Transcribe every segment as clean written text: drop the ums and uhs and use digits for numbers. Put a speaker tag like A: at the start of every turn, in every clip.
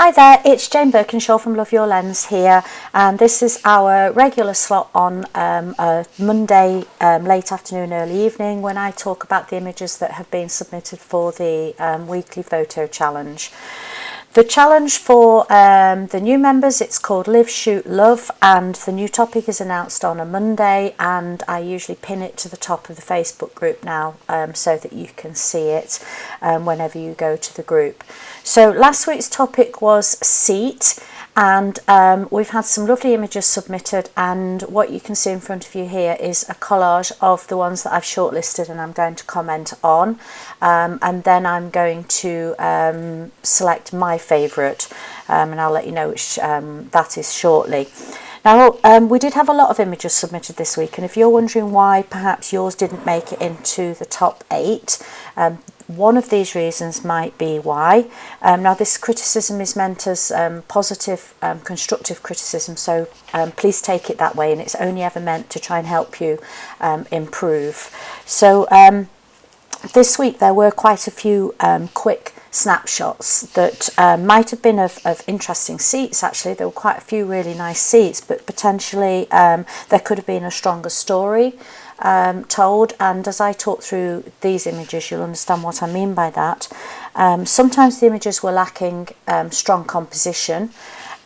A: Hi there, it's Jane Birkinshaw from Love Your Lens here, and this is our regular slot on a Monday late afternoon, early evening, when I talk about the images that have been submitted for the weekly photo challenge. The challenge for the new members, it's called Live, Shoot, Love, and the new topic is announced on a Monday, and I usually pin it to the top of the Facebook group now so that you can see it whenever you go to the group. So last week's topic was seat, and we've had some lovely images submitted, and what you can see in front of you here is a collage of the ones that I've shortlisted and I'm going to comment on, and then I'm going to select my favourite, and I'll let you know which that is shortly. Now, we did have a lot of images submitted this week, and if you're wondering why perhaps yours didn't make it into the top 8, one of these reasons might be why. Now, this criticism is meant as positive, constructive criticism, so please take it that way, and it's only ever meant to try and help you improve. So this week there were quite a few quick snapshots that might have been of interesting seats. Actually, there were quite a few really nice seats, but potentially there could have been a stronger story told, and as I talk through these images you'll understand what I mean by that. Sometimes the images were lacking strong composition,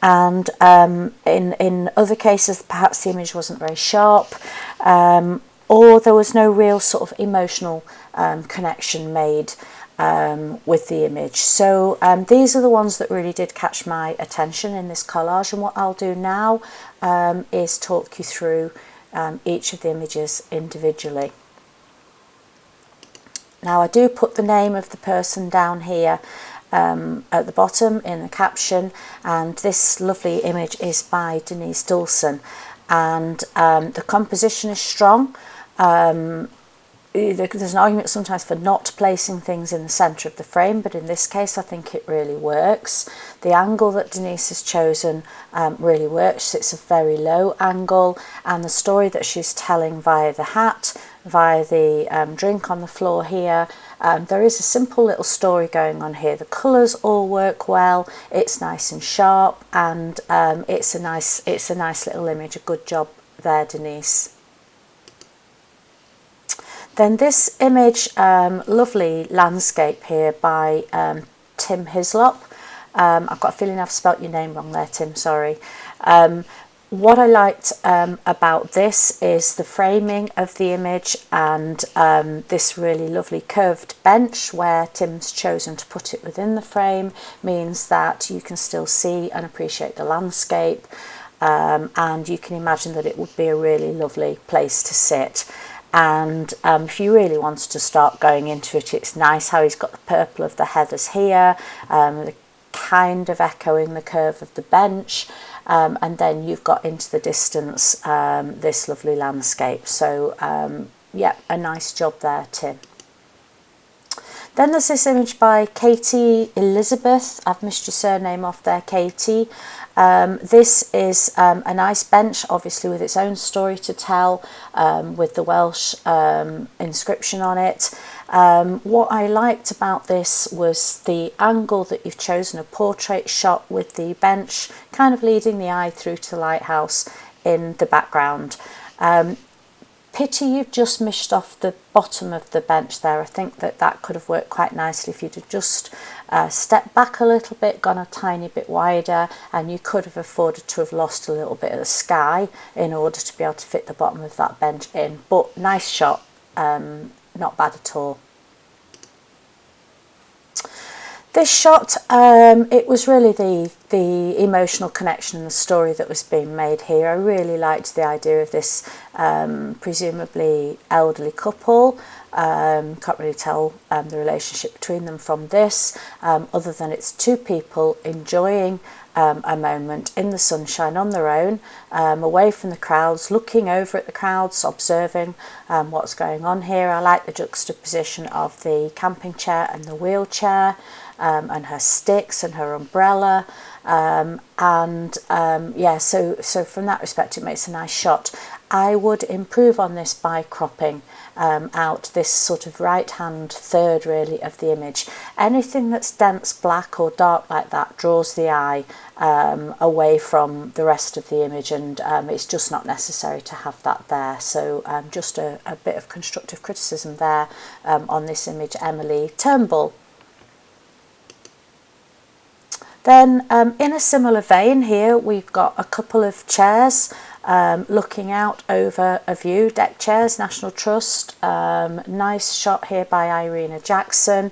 A: and in other cases perhaps the image wasn't very sharp, or there was no real sort of emotional connection made with the image. So these are the ones that really did catch my attention in this collage, and what I'll do now is talk you through each of the images individually. Now, I do put the name of the person down here at the bottom in the caption, and this lovely image is by Denise Dawson, and the composition is strong. There's an argument sometimes for not placing things in the centre of the frame, but in this case I think it really works. The angle that Denise has chosen really works. It's a very low angle, and the story that she's telling via the hat, via the drink on the floor here, there is a simple little story going on here. The colours all work well, it's nice and sharp, and it's a nice little image. A good job there, Denise. Then this image, lovely landscape here by Tim Hislop. I've got a feeling I've spelt your name wrong there, Tim, sorry. What I liked about this is the framing of the image, and this really lovely curved bench where Tim's chosen to put it within the frame means that you can still see and appreciate the landscape, and you can imagine that it would be a really lovely place to sit. And if you really wanted to start going into it, it's nice how he's got the purple of the heathers here, kind of echoing the curve of the bench, and then you've got into the distance this lovely landscape. So yeah, a nice job there, Tim. Then there's this image by Katie Elizabeth. I've missed your surname off there, Katie. This is a nice bench, obviously with its own story to tell, with the Welsh inscription on it. What I liked about this was the angle that you've chosen, a portrait shot with the bench kind of leading the eye through to the lighthouse in the background. Pity you've just missed off the bottom of the bench there. I think that could have worked quite nicely if you'd have just stepped back a little bit, gone a tiny bit wider, and you could have afforded to have lost a little bit of the sky in order to be able to fit the bottom of that bench in. But nice shot, not bad at all. This shot, it was really the emotional connection and the story that was being made here. I really liked the idea of this presumably elderly couple. Can't really tell the relationship between them from this, other than it's two people enjoying a moment in the sunshine on their own, away from the crowds, looking over at the crowds, observing what's going on here. I like the juxtaposition of the camping chair and the wheelchair, and her sticks and her umbrella, yeah, so from that respect it makes a nice shot. I would improve on this by cropping out this sort of right hand third really of the image. Anything that's dense black or dark like that draws the eye away from the rest of the image, and it's just not necessary to have that there. So just a bit of constructive criticism there on this image, Emily Turnbull. Then in a similar vein here, we've got a couple of chairs looking out over a view, deck chairs, National Trust. Nice shot here by Irina Jackson.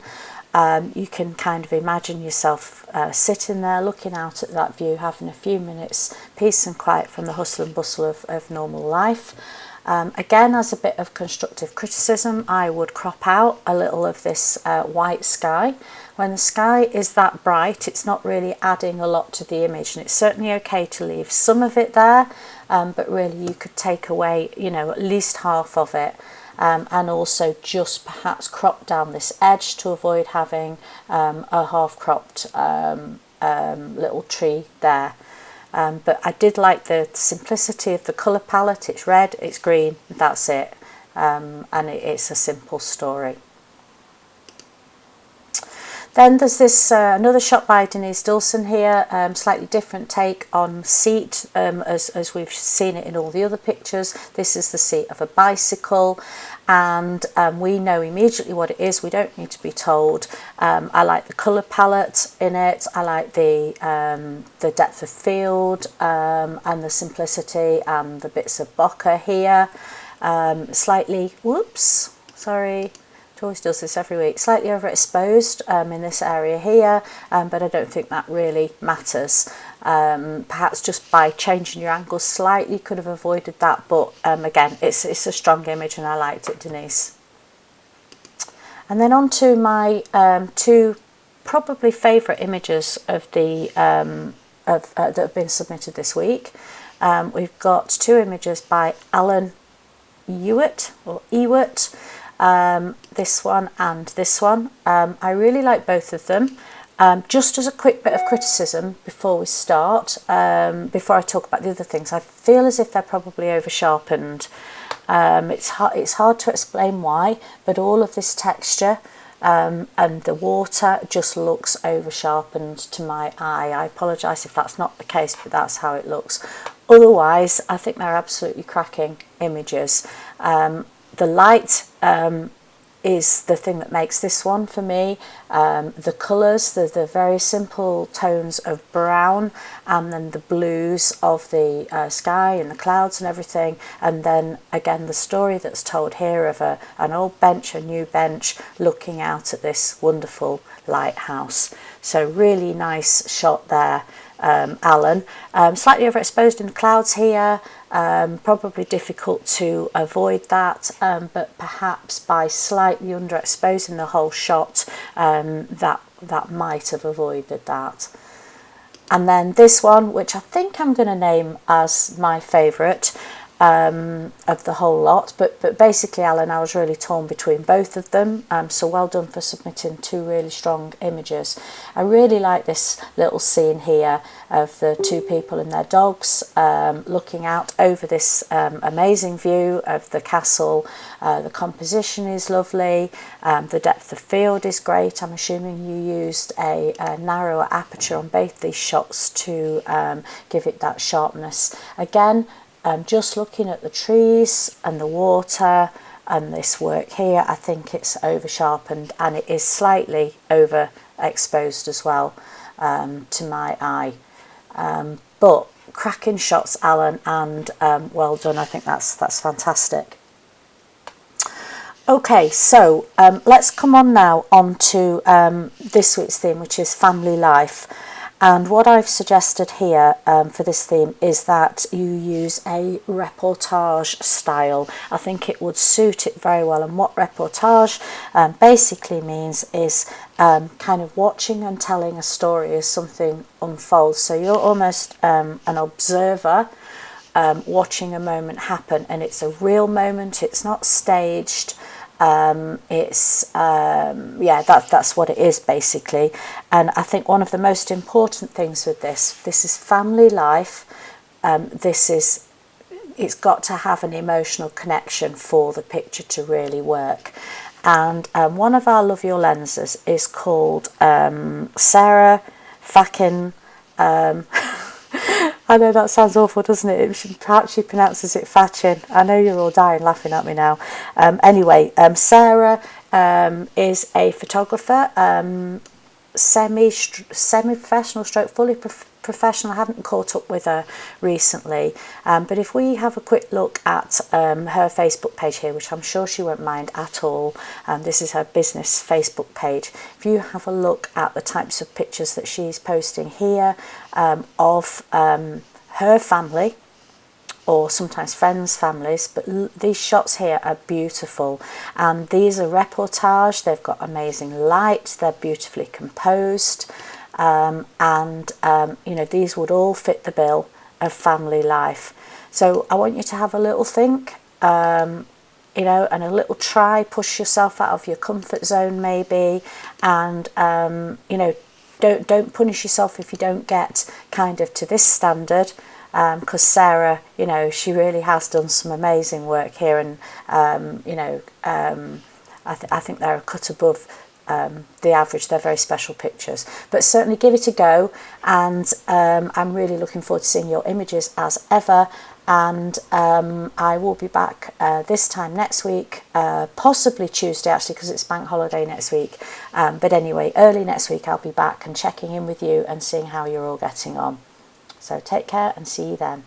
A: You can kind of imagine yourself sitting there looking out at that view, having a few minutes peace and quiet from the hustle and bustle of normal life. Again, as a bit of constructive criticism, I would crop out a little of this white sky. When the sky is that bright, it's not really adding a lot to the image, and it's certainly okay to leave some of it there, but really you could take away, you know, at least half of it, and also just perhaps crop down this edge to avoid having a half-cropped little tree there. But I did like the simplicity of the colour palette. It's red, it's green, that's it, and it's a simple story. Then there's this another shot by Denise Dawson here, slightly different take on seat as we've seen it in all the other pictures. This is the seat of a bicycle, and we know immediately what it is. We don't need to be told. I like the colour palette in it. I like the depth of field and the simplicity and the bits of bokeh here. Slightly, whoops, sorry. Always does this every week, slightly overexposed in this area here, but I don't think that really matters. Perhaps just by changing your angle slightly you could have avoided that, but again, it's a strong image and I liked it, Denise. And then on to my two probably favourite images of the that have been submitted this week. We've got two images by Alan Ewart or Ewart. This one and this one. I really like both of them. Just as a quick bit of criticism before we start, before I talk about the other things, I feel as if they're probably over sharpened. It's hard to explain why, but all of this texture and the water just looks over sharpened to my eye. I apologise if that's not the case, but that's how it looks. Otherwise, I think they're absolutely cracking images. The light is the thing that makes this one for me. The colours, the very simple tones of brown, and then the blues of the sky and the clouds and everything, and then again the story that's told here of an old bench, a new bench, looking out at this wonderful lighthouse. So really nice shot there, Alan. Slightly overexposed in the clouds here. Probably difficult to avoid that, but perhaps by slightly underexposing the whole shot, that might have avoided that. And then this one, which I think I'm going to name as my favourite of the whole lot, but basically, Alan, I was really torn between both of them, so well done for submitting two really strong images. I really like this little scene here of the two people and their dogs looking out over this amazing view of the castle. The composition is lovely, the depth of field is great. I'm assuming you used a narrower aperture on both these shots to give it that sharpness. Again, just looking at the trees and the water and this work here, I think it's over sharpened, and it is slightly overexposed as well to my eye. But cracking shots, Alan, and well done. I think that's fantastic. Okay, so let's come on now to this week's theme, which is family life. And what I've suggested here for this theme is that you use a reportage style. I think it would suit it very well. And what reportage basically means is kind of watching and telling a story as something unfolds. So you're almost an observer watching a moment happen, and it's a real moment. It's not staged. That's what it is basically. And I think one of the most important things with this is family life. This is it's got to have an emotional connection for the picture to really work. And one of our Love Your lenses is called Sarah Fakin. I know that sounds awful, doesn't it? Perhaps she pronounces it Fachin. I know you're all dying laughing at me now. Anyway, Sarah is a photographer, semi-professional stroke fully professional. I haven't caught up with her recently, but if we have a quick look at her Facebook page here, which I'm sure she won't mind at all, this is her business Facebook page. If you have a look at the types of pictures that she's posting here of her family, or sometimes friends' families, but these shots here are beautiful, and these are reportage. They've got amazing light, they're beautifully composed, and you know, these would all fit the bill of family life. So I want you to have a little think, you know, and a little try, push yourself out of your comfort zone maybe, and you know, don't punish yourself if you don't get kind of to this standard, because Sarah, you know, she really has done some amazing work here, and you know, I think they're a cut above the average. They're very special pictures, but certainly give it a go, and I'm really looking forward to seeing your images as ever. And I will be back this time next week, possibly Tuesday actually, because it's bank holiday next week, but anyway, early next week I'll be back and checking in with you and seeing how you're all getting on. So take care and see you then.